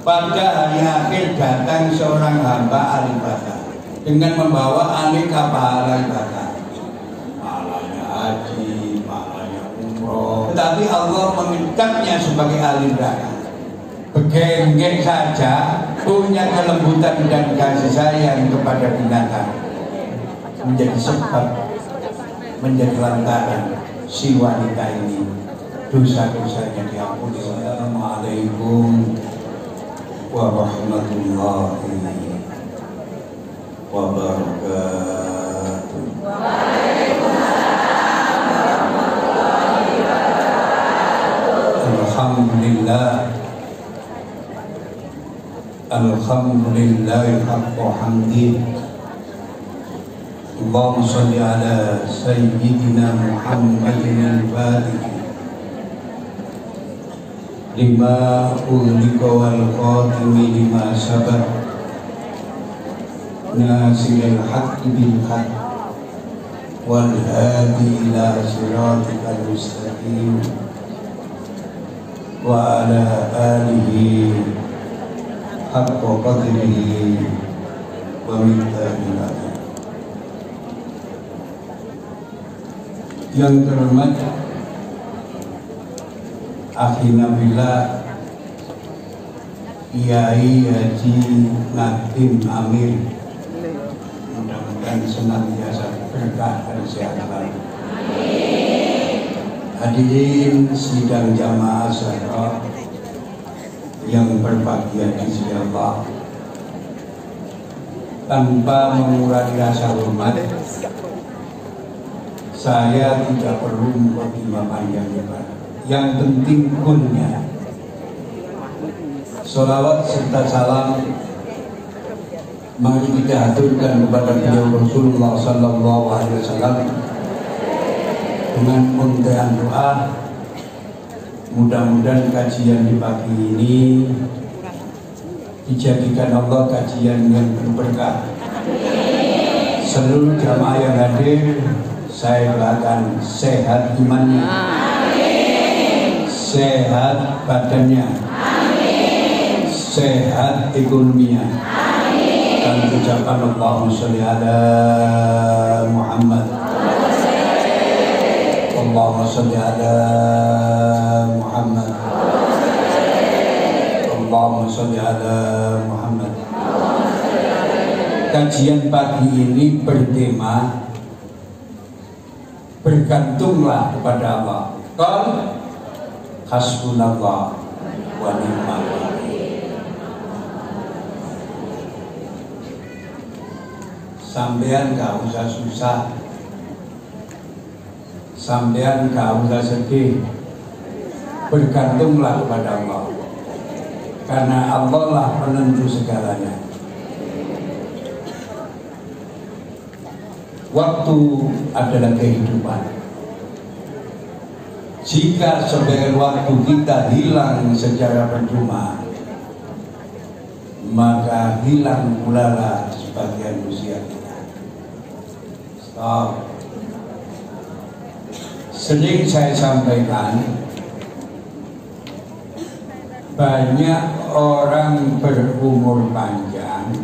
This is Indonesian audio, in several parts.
pada hari akhir datang seorang hamba ahli ibadah dengan membawa aneka pahala ibadah, pahalanya haji, pahalanya umroh, tetapi Allah mengangkatnya sebagai ahli neraka. Begenggeng saja punya kelembutan dan kasih sayang kepada binatang, menjadi sebab, menjadi lantaran si wanita ini dosa-dosanya diampuni. Assalamualaikum warahmatullahi wabarakatuh. Alhamdulillah, alhamdulillah haqqa hamdi. Allahumma shalli ala sayyidina Muhammadin al-Fatih lima ulika wal qatimi lima sabaq nasilil haqqi bil haqq wal hadi ila siratikal mustaqim wa ala alihi haqqa qadrihi wa miqdarihi. Yang terhormat akhina billah Kiai Haji Nadim Amir, mudah-mudahan senantiasa berkah dan sehat selalu. Hadirin sidang jamaah syara yang berbahagia di sisi Allah, tanpa mengurangi rasa hormat, saya tidak perlu mukadimah panjang lebar. Yang penting kunnya. Sholawat serta salam mari kita aturkan kepada beliau Rasulullah Sallallahu Alaihi Wasallam dengan muntahan doa. Mudah-mudahan kajian di pagi ini dijadikan Allah kajian yang berberkah. Seluruh jamaah yang hadir, saya doakan sehat imannya, sehat badannya, sehat ekonominya, dan ucapan Allahumma sholli ala Muhammad, Allahumma sholli ala Muhammad, Allahumma sholli ala Muhammad. Kajian pagi ini bertema bergantunglah kepada Allah. Qul hasbunallah wa ni'mal wakil. Sampean gak usah susah, sampean gak usah sedih, bergantunglah kepada Allah, karena Allah lah penentu segalanya. Waktu adalah kehidupan. Jika sebagian waktu kita hilang secara percuma, maka hilang pula lah sebagian usia kita. Stop. Sering saya sampaikan, banyak orang berumur panjang,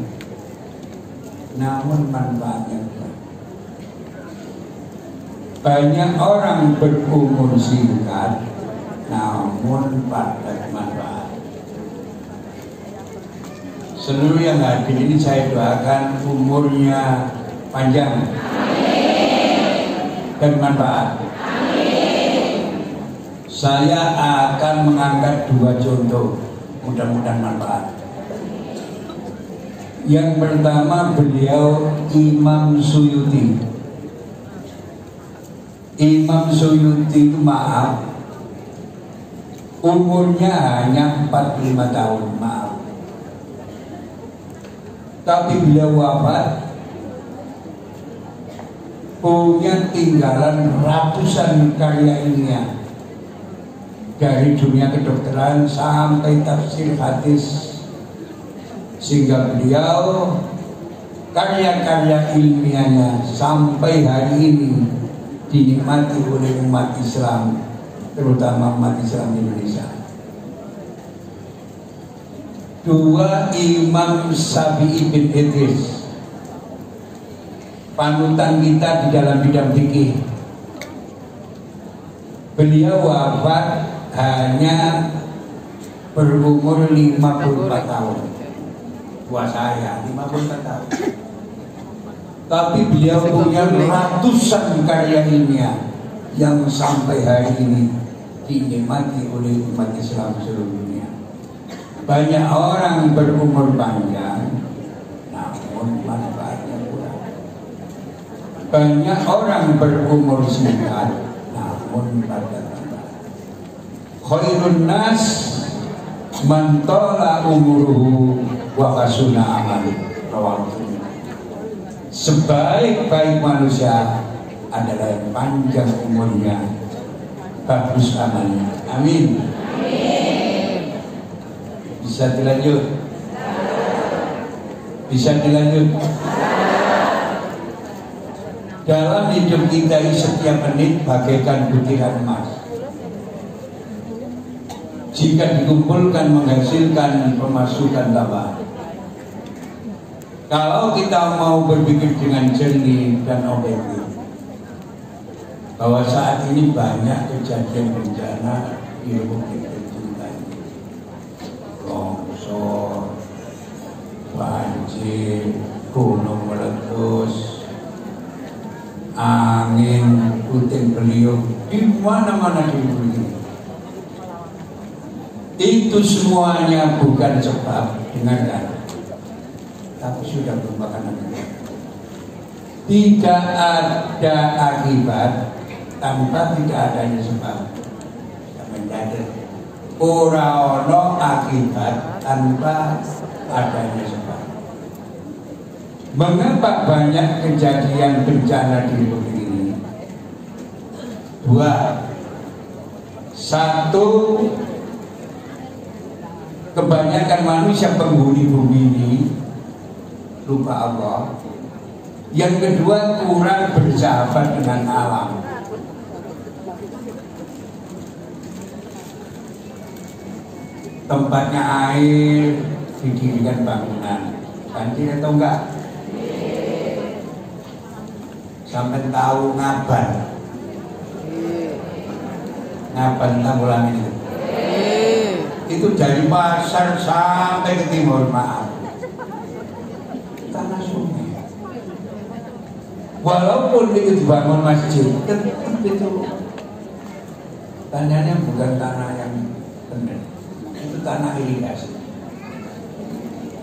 namun manfaatnya. Banyak orang berumur singkat, namun pada manfaat. Seluruh yang hadir ini saya doakan umurnya panjang dan manfaat. Saya akan mengangkat dua contoh, mudah-mudahan manfaat. Yang pertama, beliau Imam Suyuti. Imam Suyuti itu maaf, umurnya hanya 45 tahun, maaf. Tapi beliau wafat punya tinggalan ratusan karya ilmiah, dari dunia kedokteran sampai tafsir hadis, sehingga beliau karya-karya ilmiahnya sampai hari ini dinikmati oleh umat Islam, terutama umat Islam di Indonesia. Dua, Imam Syafi'i bin Idris, panutan kita di dalam bidang fikih. Beliau wafat hanya berumur 54 tahun. Buat saya 54 tahun. Tapi beliau punya ratusan karya ilmiah yang sampai hari ini dinikmati oleh umat Islam seluruh dunia. Banyak orang berumur panjang, namun manfaatnya kurang. Banyak orang berumur singkat, namun pada khairun nas man tala umuruhu wa hasuna amaluhu. Sebaik-baik manusia adalah yang panjang umurnya, bagus amalnya. Amin. Bisa dilanjut? Bisa dilanjut? Dalam hidup kita setiap menit bagaikan butiran emas. Jika dikumpulkan menghasilkan pemasukan tambahan. Kalau kita mau berpikir dengan jernih dan objektif, bahwa saat ini banyak kejadian bencana di Republik kita, longsor, banjir, gunung meletus, angin, puting beliung, di mana-mana di dunia. Itu semuanya bukan sebab, dengarkan, tapi sudah merupakan akibat. Tidak ada akibat tanpa tidak adanya sebab. Mendadak. Ora-ono akibat tanpa adanya sebab. Mengapa banyak kejadian bencana di Republik ini? Dua. Satu, kebanyakan manusia penghuni bumi ini lupa Allah. Yang kedua, kurang bersahabat dengan alam. Tempatnya air, didirikan bangunan, banjir atau enggak? Sampai tahu ngaban Tanggulangan itu dari pasar sampai ke timur, maaf, tanah sungai. Walaupun itu dibangun masjid, tetap itu tanahnya bukan tanah yang benar, itu tanah irigasi.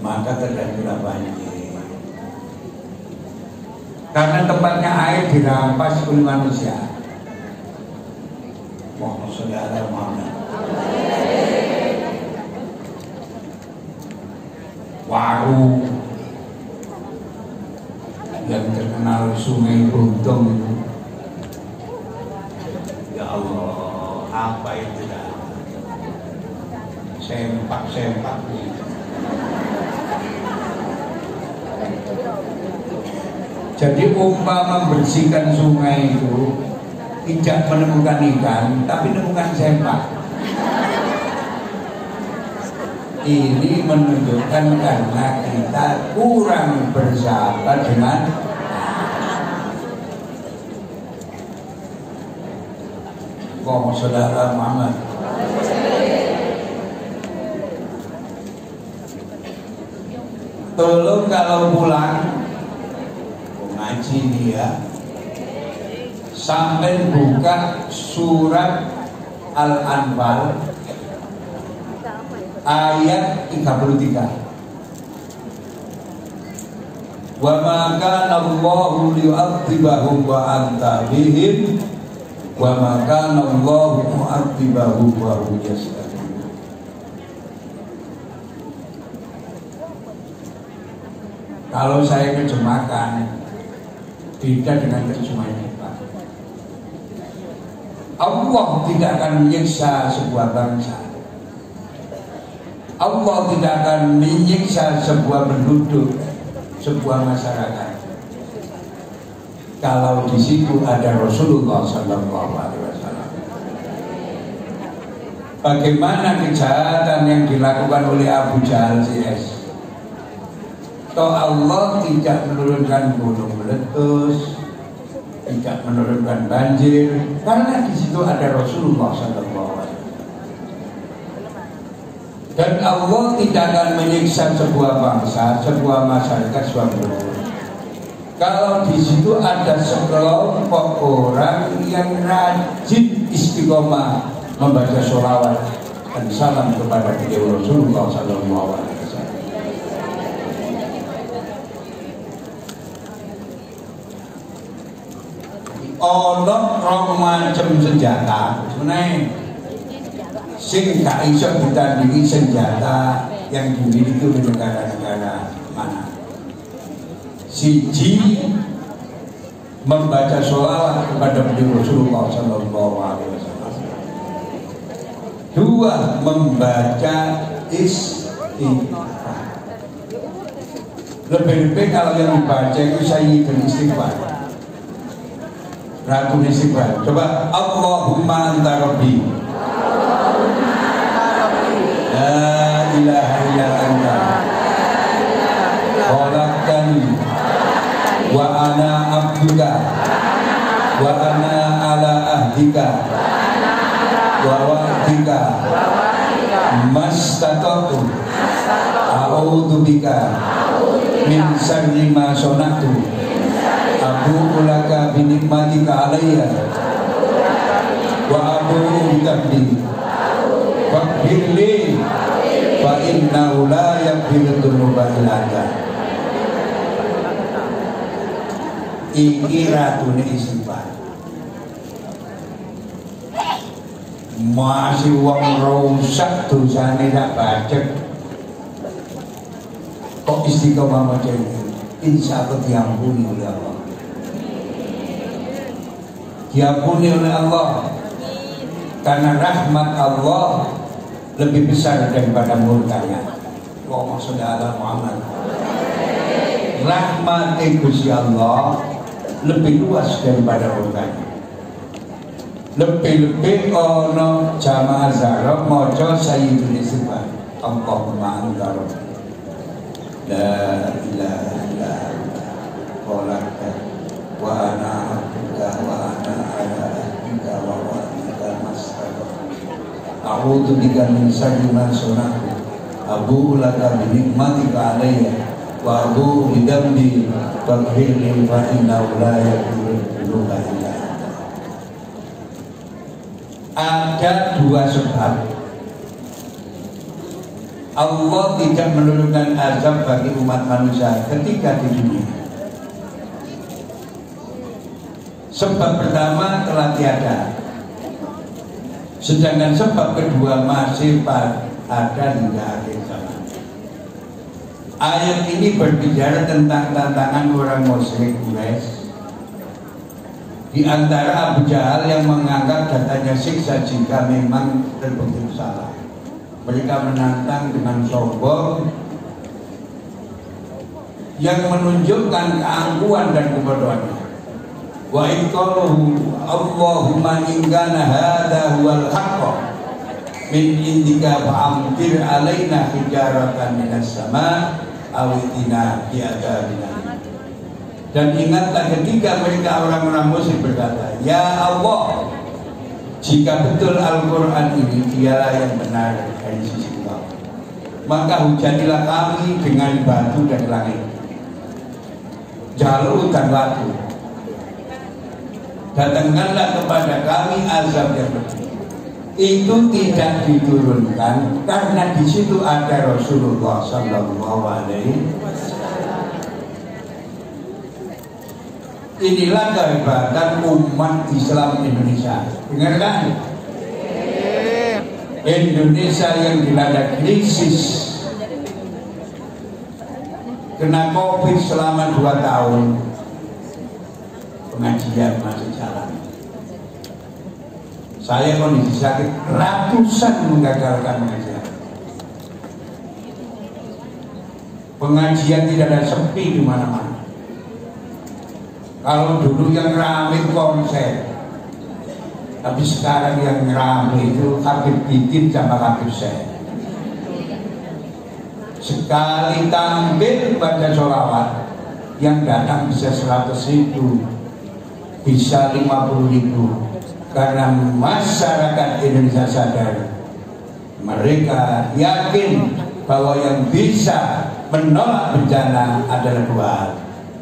Maka terjadilah banjir. Karena tempatnya air dirampas oleh manusia. Mohon saudara Muhammad. Warung yang terkenal Sungai Buntung itu, ya Allah, apa itu dah? Sempak-sempak gitu. Jadi umpama membersihkan sungai itu tidak menemukan ikan, tapi menemukan sempak. Ini menunjukkan karena kita kurang bersahabat dengan saudara Muhammad. Tolong kalau pulang ngaji dia, sampai buka surat Al-Anfal ayat 33. Wa ma kana Allahu liyu'adzibahum wa anta bihim wa ma kana Allahu mu'adzibahum wa hum yastaghfirun. Kalau saya terjemahkan beda dengan terjemahan Pak. Allah tidak akan menyiksa sebuah bangsa. Allah tidak akan menyiksa sebuah penduduk, sebuah masyarakat. Kalau di situ ada Rasulullah Sallallahu Alaihi Wasallam. Bagaimana kejahatan yang dilakukan oleh Abu Jahal CS? Toh Allah tidak menurunkan gunung meletus, tidak menurunkan banjir, karena di situ ada Rasulullah SAW. Dan Allah tidak akan menyiksa sebuah bangsa, sebuah masyarakat, sebuah penduduk kalau di situ ada sekelompok orang yang rajin istiqomah membaca sholawat dan salam kepada beliau Rasulullah SAW. Ono rong macam senjata sebenarnya sing gak iso ditandingi senjata yang dimiliki oleh negara-negara mana. Siji, membaca sholawat kepada beliau Rasulullah SAW. Dua, membaca istighfar. Lebih-lebih kalau yang dibaca itu Sayyidul Istighfar, Ratu Istighfar. Coba, Allahumma anta rabbi la ilaha illa anta khalaqtani wa ana abduka wa ana ala ahdika wa wa'dika mastata'tu a'udzu bika min syarri ma sana'tu abu'u laka bi nikmatika alayya wa abu'u bi dzambi faghfirli fa innahu la yaghfiru dzunuba illa anta. Iki ratune istighfar. Masih wong rusak dosane tak bacek kok istiqomah macam ini, insya Allah diampuni oleh Allah. Diampuni oleh Allah karena rahmat Allah lebih besar daripada murkanya. Allahumma sholli ala Muhammad. Rahmat Gusti Allah lebih luas daripada murkanya. Lebih-lebih ono jamaah zarab maca Sayyidul Istighfar. Allahumma anta rabbi la ilaha illa anta khalaqta wa ana abduka wa ana ala ahdika wa wa'dika mastata'tu a'udzu bika min syarri ma sana'tu abu'u laka bi nikmatika alayya wa abu'u bi dzambi faghfirli fa innahu la yaghfiru dzunuba illa anta. Ada dua sebab Allah tidak menurunkan azab bagi umat manusia ketika di dunia. Sebab pertama telah tiada, sedangkan sebab kedua masih ada hingga akhir zaman. Ayat ini berbicara tentang tantangan orang musyrik Quraisy. Di antara Abu Jahal yang menganggap datanya siksa jika memang terbukti salah. Mereka menantang dengan sombong yang menunjukkan keangkuhan dan kebodohannya. Wa iqaluhu Allahumma in kana hadha huwal haqq min indika fa'amtir alaina hijaratan minas sama' aw itina bi adzabin. Dan ingatlah ketika mereka orang-orang musyrik berkata, ya Allah, jika betul Al-Quran ini dialah yang benar dari sisi Allah, maka hujanilah kami dengan batu dan langit, jalur dan latu. Datangkanlah kepada kami azab yang pedih. Itu tidak diturunkan karena di situ ada Rasulullah Sallallahu Alaihi Wasallam. Inilah kehebatan umat Islam Indonesia. Dengar kan? Indonesia yang dilanda krisis, kena COVID selama 2 tahun, pengajian masih jalan. Saya kondisi sakit, ratusan menggagalkan pengajian. Pengajian tidak ada sepi di mana-mana. Kalau dulu yang ramai konser, Tapi sekarang yang ramai itu Habib Bidin sama Habib Syekh. Sekali tampil baca sholawat yang datang bisa 100.000, bisa 50.000, karena masyarakat Indonesia sadar, mereka yakin bahwa yang bisa menolak bencana adalah dua.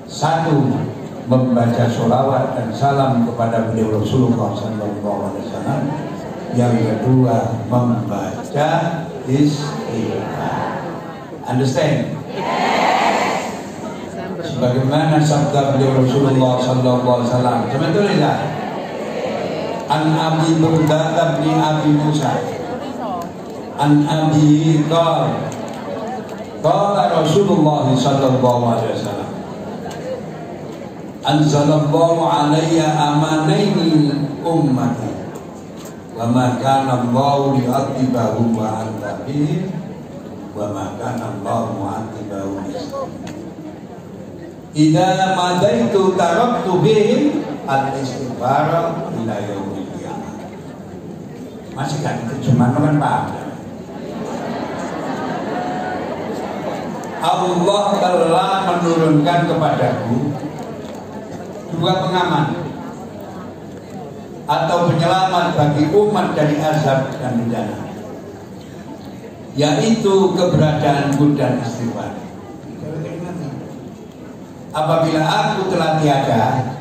Satu, membaca sholawat dan salam kepada beliau Rasulullah SAW. Yang kedua, membaca istighfar. Understand? Sebagaimana sabda beliau Rasulullah SAW. Cuma tulis lah. An Abi Burdah bin Abi Musa. An Abi qala Rasulullah sallallahu alaihi wasallam. Anzalallahu alayya amanaini ummati wa ma kana Allahu li'adhibahum wa anta bihim wa ma kana Allahu mu'adzibahum. Idza madaitu taraktu bihim al-istighfar ila yaumil qiyamah. Masih kan terjemahan kan Pak? Allah telah menurunkan kepadaku dua pengaman atau penyelamat bagi umat dari azab dan bencana, yaitu keberadaanku dan istighfar. Apabila aku telah tiada,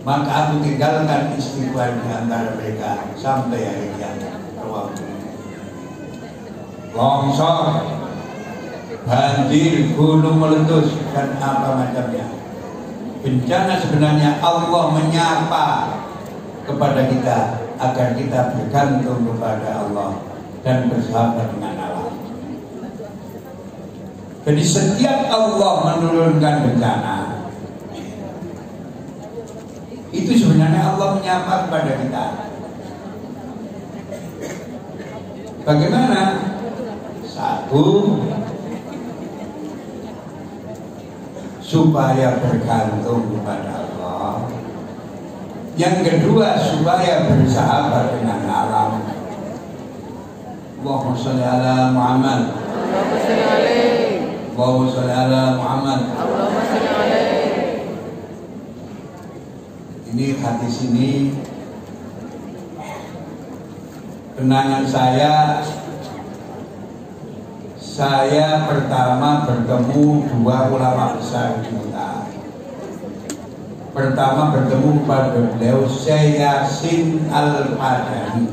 maka aku tinggalkan istighfar di antara mereka sampai hari kiamat. Longsor, banjir, gunung meletus, dan apa macamnya. Bencana sebenarnya Allah menyapa kepada kita agar kita bergantung kepada Allah dan bersahabat dengan Allah. Jadi setiap Allah menurunkan bencana, itu sebenarnya Allah menyapa kepada kita. Bagaimana? Satu, supaya bergantung kepada Allah. Yang kedua, supaya bersahabat dengan alam. Allahumma sholli ala Muhammad. Allahumma sholli ala Muhammad. Ini hadis ini kenangan saya pertama bertemu dua ulama besar kita. Pertama bertemu pada beliau Syekh Yasin Al-Madani.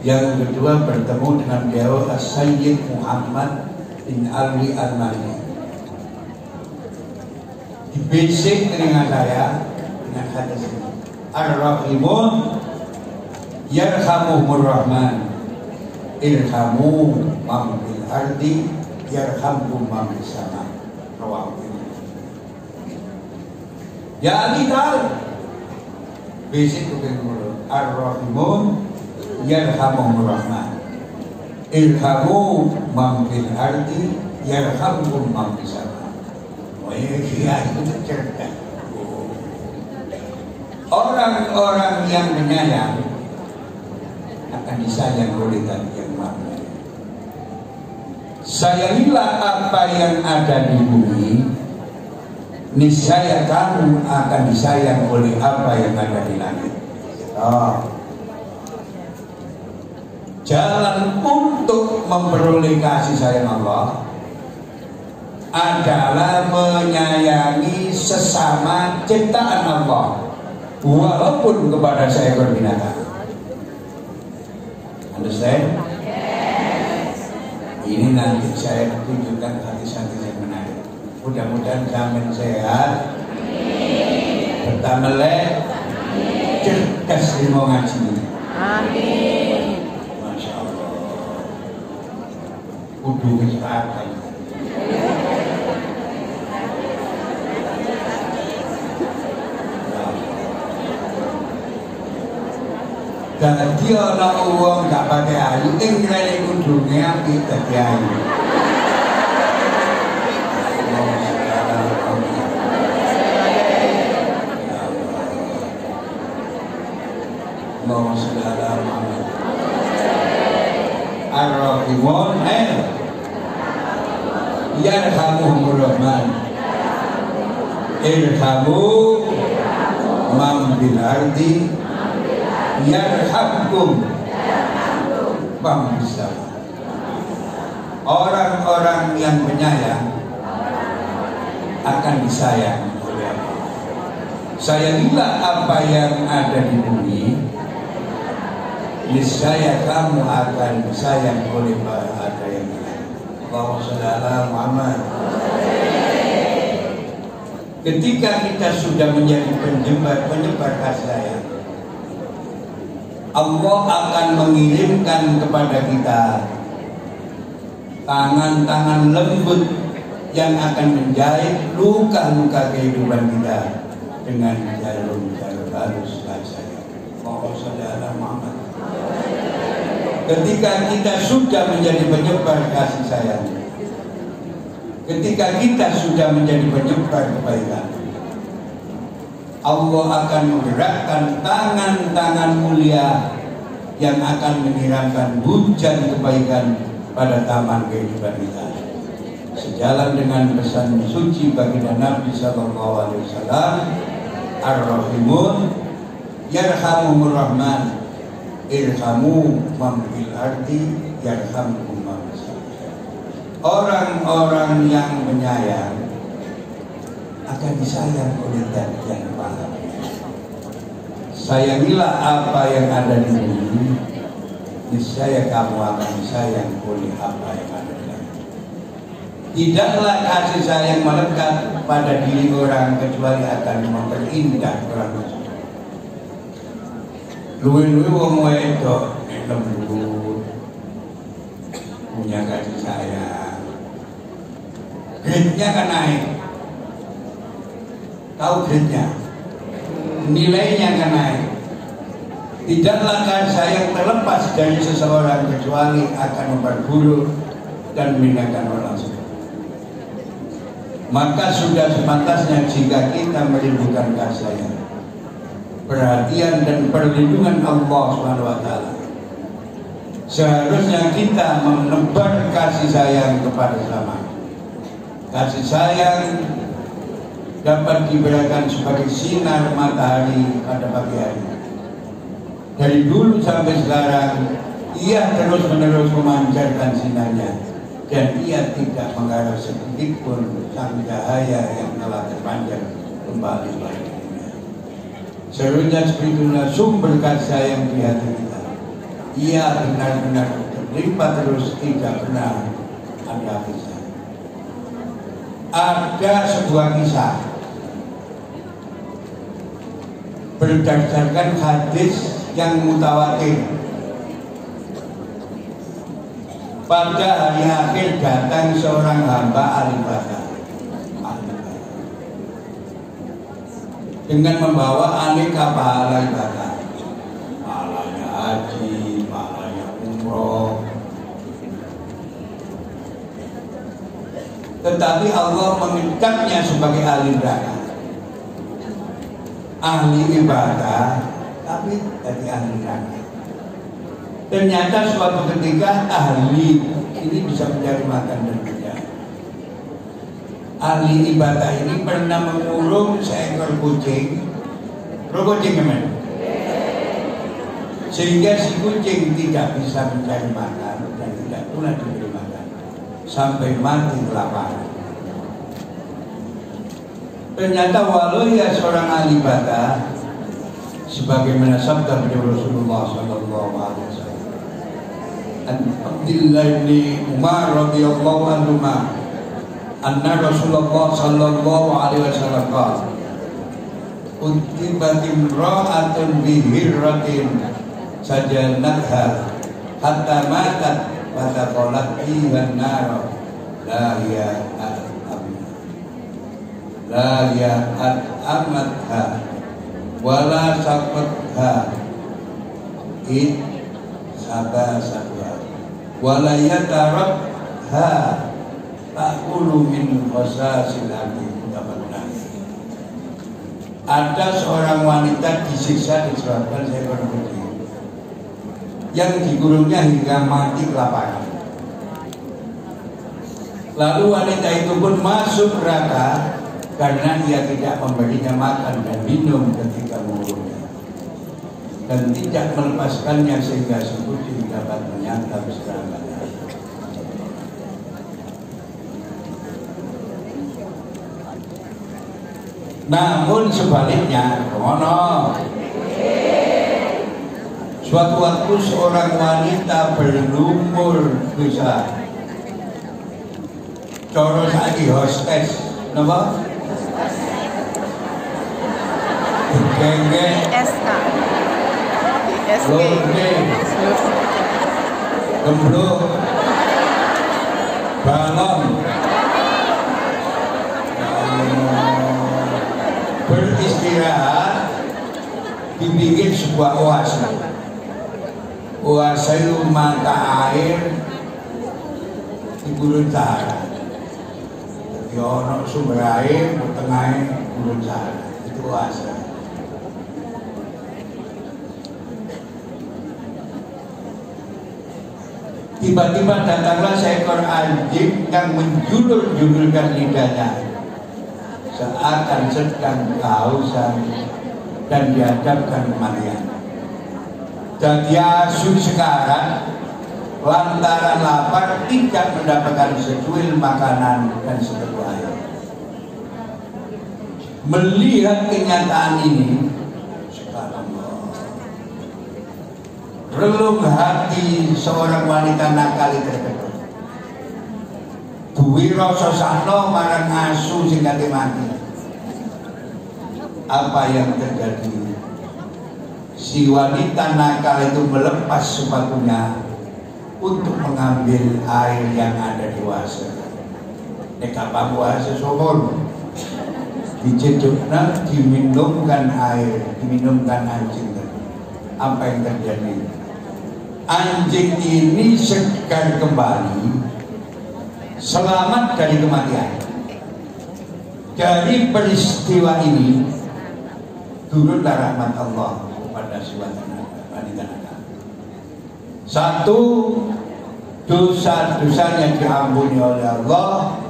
Yang kedua bertemu dengan beliau Sayyid Muhammad bin Ali Al-Mani. Dibisik telinga saya dengan hadis ini. Ar-Rahimun yarhamuhumur Rahman. Irhamu man fil ardi yarhamkum man fis sama. Rawahu. Ya litar basic kuping Ar-Rahimun yarhamuhumur Rahman. Irhamu man fil ardi yarhamkum man fis sama. Wah, ya itu cerdas. Orang-orang yang menyayang akan disayang oleh Tuhan yang Maha. Sayangilah apa yang ada di bumi, niscaya kamu akan disayang oleh apa yang ada di langit. Jalan untuk memperoleh kasih sayang Allah adalah menyayangi sesama ciptaan Allah, walaupun kepada seekor binatang. Understand? Yes. Ini nanti saya tunjukkan hadis-hadis yang menarik. Mudah-mudahan zaman sehat, bertambah cerdas di mau ngaji. Amin. Masya Allah. Kudu kesehatan. Dan dia nak uang tak pakai ayu, tinggal kudungnya kita kiai. rahimun yarhamuhumur rahman irhamu man bil ardi yarhamkum man bis sama. Orang-orang yang penyayang akan disayang oleh Allah. Sayangilah apa yang ada di bumi, niscaya kamu akan disayang oleh ada yang lain. Allahumma shalli ala Muhammad. Ketika kita sudah menjadi penyebar kasih sayang, Allah akan mengirimkan kepada kita tangan-tangan lembut yang akan menjahit luka-luka kehidupan kita dengan jarum-jarum halus kasih sayang. Allahumma shalli ala Muhammad. Ketika kita sudah menjadi penyebar kasih sayang, ketika kita sudah menjadi penyebar kebaikan, Allah akan menggerakkan tangan-tangan mulia yang akan menyiramkan hujan kebaikan pada taman kehidupan kita. Sejalan dengan pesan suci baginda Nabi sallallahu alaihi wasallam, ar-rahimun yarhamuhumur rahman irhamu man fil ardi yarhamkum man fis sama. Orang-orang yang menyayang akan disayang oleh Zat yang Maha. Sayangilah apa yang ada di bumi, niscaya kamu akan disayang oleh apa yang ada di dalam. Tidaklah kasih sayang melekat pada diri orang kecuali akan memperindah orang itu. Luwe-luwe wong wedok lembut, punya kasih sayang, grade-nya kan naik. Tahu grade-nya, nilainya kan naik. Tidaklah kasih sayang terlepas dari seseorang kecuali akan memperburuk dan memindahkan orang lain. Maka sudah sepantasnya jika kita merindukan kasih sayang, perhatian dan perlindungan Allah SWT, seharusnya kita menebar kasih sayang kepada sesama. Kasih sayang dapat diberikan sebagai sinar matahari pada pagi hari. Dari dulu sampai sekarang, ia terus-menerus memancarkan sinarnya, dan ia tidak mengarah sedikit pun sang cahaya yang telah terpancar kembali baginya. Seharusnya sebetulnya sumber kasih sayang di hati kita, ia benar-benar terlimpah terus, tidak pernah ada habisnya. Ada sebuah kisah berdasarkan hadis yang mutawatir. Pada hari akhir datang seorang hamba ahli ibadah dengan membawa aneka pahala ibadah, pahalanya haji, pahalanya umroh. Tetapi Allah mengangkatnya sebagai ahli neraka, ahli ibadah, tapi dari ahli neraka. Ternyata suatu ketika ahli ini bisa mencari makan dan kerja. Ahli ibadah ini pernah mengurung seekor kucing, kucing gimana? Sehingga si kucing tidak bisa mencari makan dan tidak pula diberi makan sampai mati kelaparan. Ternyata walau ia seorang ahli ibadah, sebagaimana sabda beliau Rasulullah sallallahu alaihi wasallam, Abdullah bin Umar radhiyallahu anhu anna Rasulullah sallallahu alaihi wasallam qala utibat imra'atun bi hirratin sajanatha hatta matat wa taqalat fiha an-nar la ya'at amatha wala saqatha id sabasatha wala yatarabha ta'kulu min qasasil ardi. Ada seorang wanita disiksa disebabkan seekor kucing yang digulungnya hingga mati kelaparan. Lalu wanita itu pun masuk neraka karena dia tidak memberinya makan dan minum ketika mengurungnya, dan tidak melepaskannya sehingga si kucing dapat menyantap selamanya. Namun sebaliknya, suatu waktu seorang wanita berlumur dosa, coro saiki hostes, napa? Gengge, ISK, gemblung, balon, beristirahat di pinggir sebuah oase. Oase itu mata air di Gurun Sahara. Jadi ono sumber air di tengah Gurun Sahara, itu oase. Tiba-tiba datanglah seekor anjing yang menjulur-julurkan lidahnya seakan sedang kehausan dan dihadapkan kematian. Jadi asu sekarang lantaran lapar tidak mendapatkan secuil makanan dan seteguk air. Melihat kenyataan ini, relung hati seorang wanita nakal terketuk. Duwi rasa sakno marang asu sing kate mati. Apa yang terjadi? Si wanita nakal itu melepas sepatunya untuk mengambil air yang ada di oase. Nek apa oase sumur, dijedukna, diminumkan air, diminumkan anjing. Apa yang terjadi? Anjing ini segar kembali, selamat dari kematian. Dari peristiwa ini turunlah rahmat Allah kepada si wanita. Satu, dosa-dosanya diampuni oleh Allah,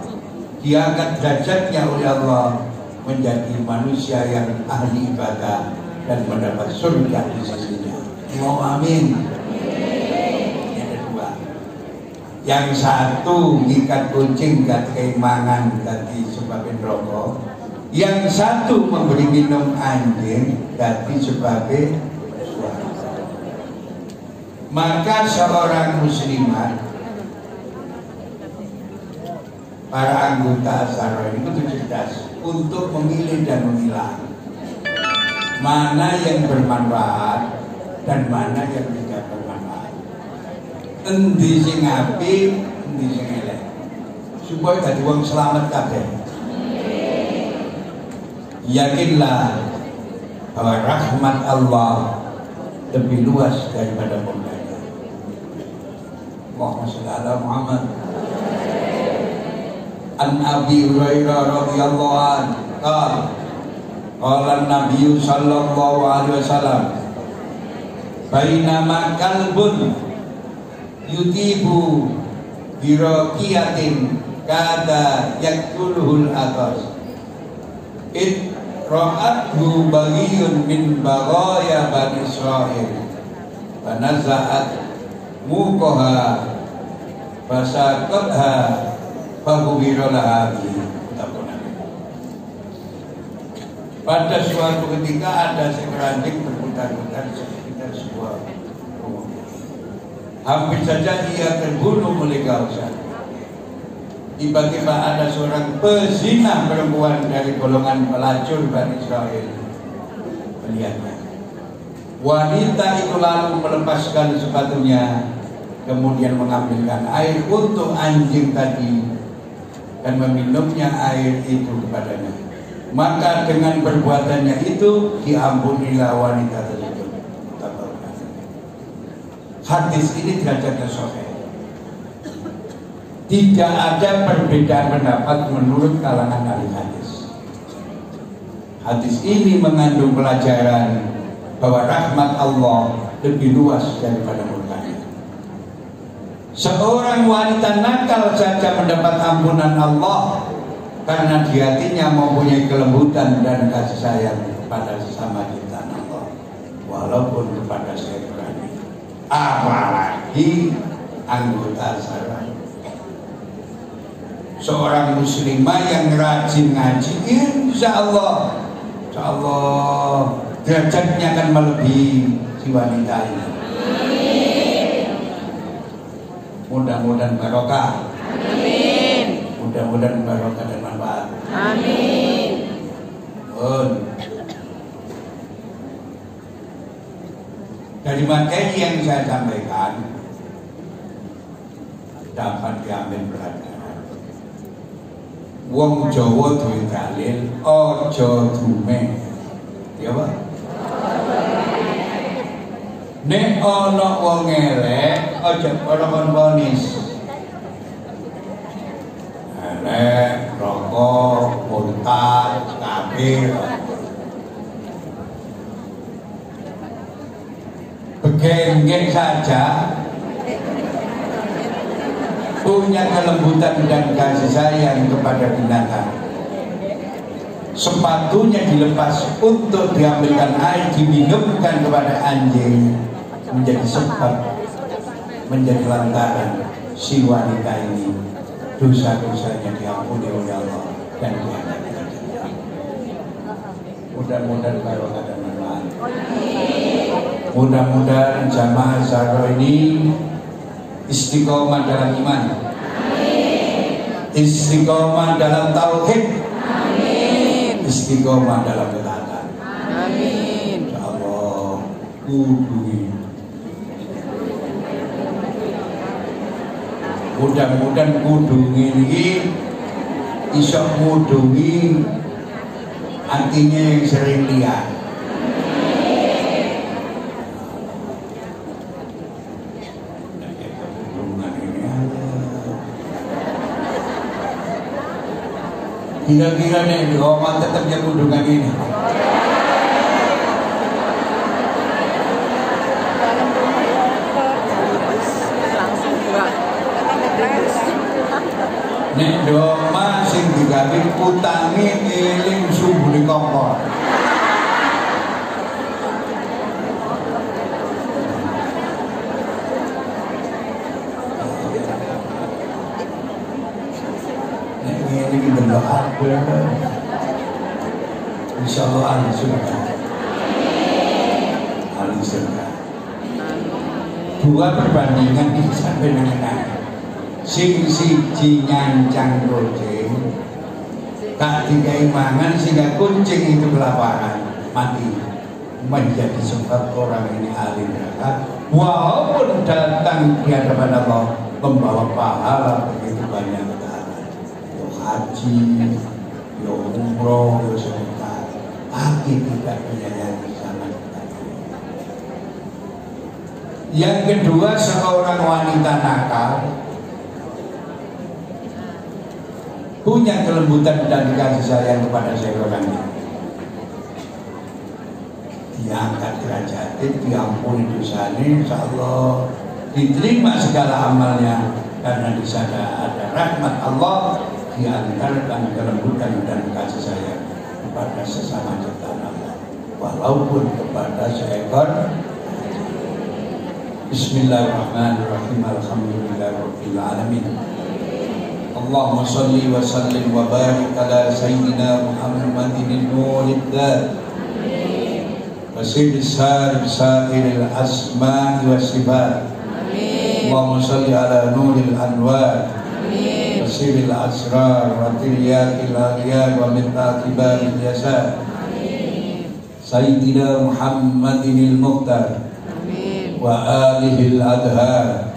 diangkat derajatnya oleh Allah menjadi manusia yang ahli ibadah dan mendapat surga di sisinya. Mau amin. Yang satu ngikat kucing gak keimangan ganti sebabin rokok, yang satu memberi minum anjing ganti sebagai suara. Maka seorang muslimat, para anggota Asar ini itu cerdas untuk memilih dan memilah mana yang bermanfaat dan mana yang tidak bermanfaat. Endi sing apik, endi sing elek, supaya dadi wong selamat kabeh. Yakinlah bahwa rahmat Allah lebih luas daripada murkanya. Allahumma shalli ala Muhammad. An Abi Hurairah radhiyallahu anhu qala Nabi sallallahu alaihi wasallam, bainama kalbun yutibu biraqiyatin kada yaktuluhul atas it ra'athu baghiyun min baghaya bani Israil fanaza'at muqaha fasaqatha faghubiralaha. Pada suatu ketika ada seekor anjing berputar-putar di sekitar sebuah rumah. Hampir saja ia terbunuh oleh kehausan. Tiba-tiba ada seorang pezina perempuan dari golongan pelacur Bani Israel melihatnya. Wanita itu lalu melepaskan sepatunya, kemudian mengambilkan air untuk anjing tadi dan meminumnya air itu kepadanya. Maka dengan perbuatannya itu diampunilah wanita tersebut. Hadis ini derajatnya sahih. Tidak ada perbedaan pendapat menurut kalangan ahli hadis. Hadis ini mengandung pelajaran bahwa rahmat Allah lebih luas daripada murkanya. Seorang wanita nakal saja mendapat ampunan Allah karena di hatinya mempunyai kelembutan dan kasih sayang kepada sesama ciptaan Allah, walaupun kepada seekor ini. Apalagi anggota saya. Seorang muslimah yang rajin ngaji, insya Allah derajatnya akan melebihi si wanita ini. Mudah-mudahan barokah. Amin. Mudah-mudahan barokah dan manfaat. Amin. Dari materi yang saya sampaikan dapat diambil pelajaran. Wong Jawa duwe dalil, aja dume. Ya Pak? Nek ana wong elek, aja kon ponis. Elek, rokok, murtad, kafir. Begenggen saja punya kelembutan dan kasih sayang kepada binatang. Sepatunya dilepas untuk diambilkan air diminumkan kepada anjing, menjadi sebab, menjadi lantaran si wanita ini dosa-dosanya diampuni oleh Allah dan diangkat derajatnya. Mudah-mudahan barokah dan manfaat. Mudah-mudahan jamaah Zahra ini istiqomah dalam iman, istiqomah dalam tauhid, istiqomah dalam ketaatan. Amin. Insyaallah kudu. Mudah-mudahan kudu ini iso mudungi artinya yang sering lihat. Kira-kira nih di Roma tetap yang kudungan ini. Nek doma sing digawe utangi eling sumber kompor. Nek ngene iki ndelok aku. Insyaallah ahli surga. Ahli surga. Dua perbandingan iki sampai nang sing siji nyancang kucing, tak dikai mangan sehingga kucing itu kelaparan mati, menjadi sebab orang ini ahli neraka walaupun datang di hadapan Allah membawa pahala begitu banyak ketaatan, yo haji, yo umroh, yo sedekah, tapi tidak punya yang bersama kita. Yang kedua, seorang wanita nakal punya kelembutan dan kasih sayang kepada seorang, diangkat derajatnya, diampuni dosanya, insyaallah diterima segala amalnya karena di sana ada rahmat Allah, diantarkan kelembutan dan kasih sayang kepada sesama ciptaan Allah walaupun kepada seekor. Bismillahirrahmanirrahim. Alhamdulillahirabbil alamin. Allahumma salli wa sallim wa barik ala sayyidina Muhammadin nuril dzat wa sa'iril asma'i wa sifat. Allahumma salli ala nuril anwar wa sirril asrar wa tiryakil aliyat wa mitaqibal jasad sayyidina Muhammadin al-muqtar wa alihi al-adhar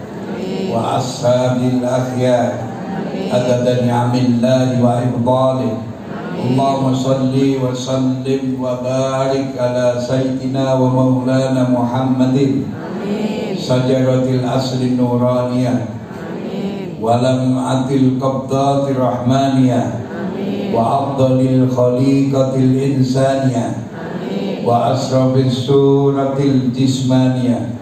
wa ashabil akhyar adada ni'amillahi wa ibdalih. Allahumma salli wa sallim wa barik ala sayyidina wa maulana Muhammadin sajaratil asli nuraniyah wa lam'atil qabdatir rahmaniyah wa afdalil khaliqatil insaniyah wa asrafis suratil jismaniyah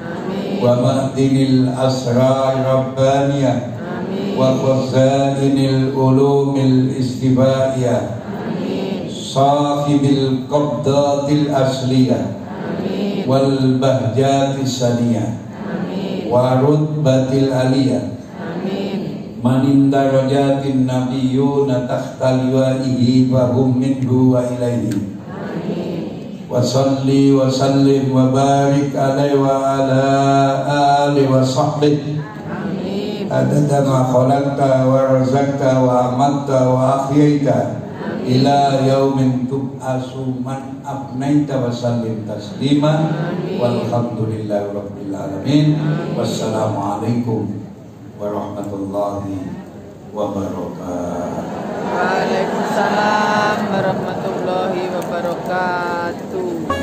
wa ma'dinil asrar rabbaniyah wa khazainil ulumil istibaiyah sahibil qabdatil asliyah wal bahjatis saniyah wa rutbatil aliyah manin darajatin nabiyyuna tahta liwa'ihi fahum minhu wa ilaihi wa salli wa sallim wa barik alaihi wa ala alihi wa sahbihi adada ma khalaqta wa razaqta wa amatta wa ahyaita ila yaumin tub'asu man abnaita wa sallim taslima walhamdulillahi rabbil alamin. Wassalamualaikum warahmatullahi wabarakatuh. Waalaikumsalam warahmatullahi wabarakatuh.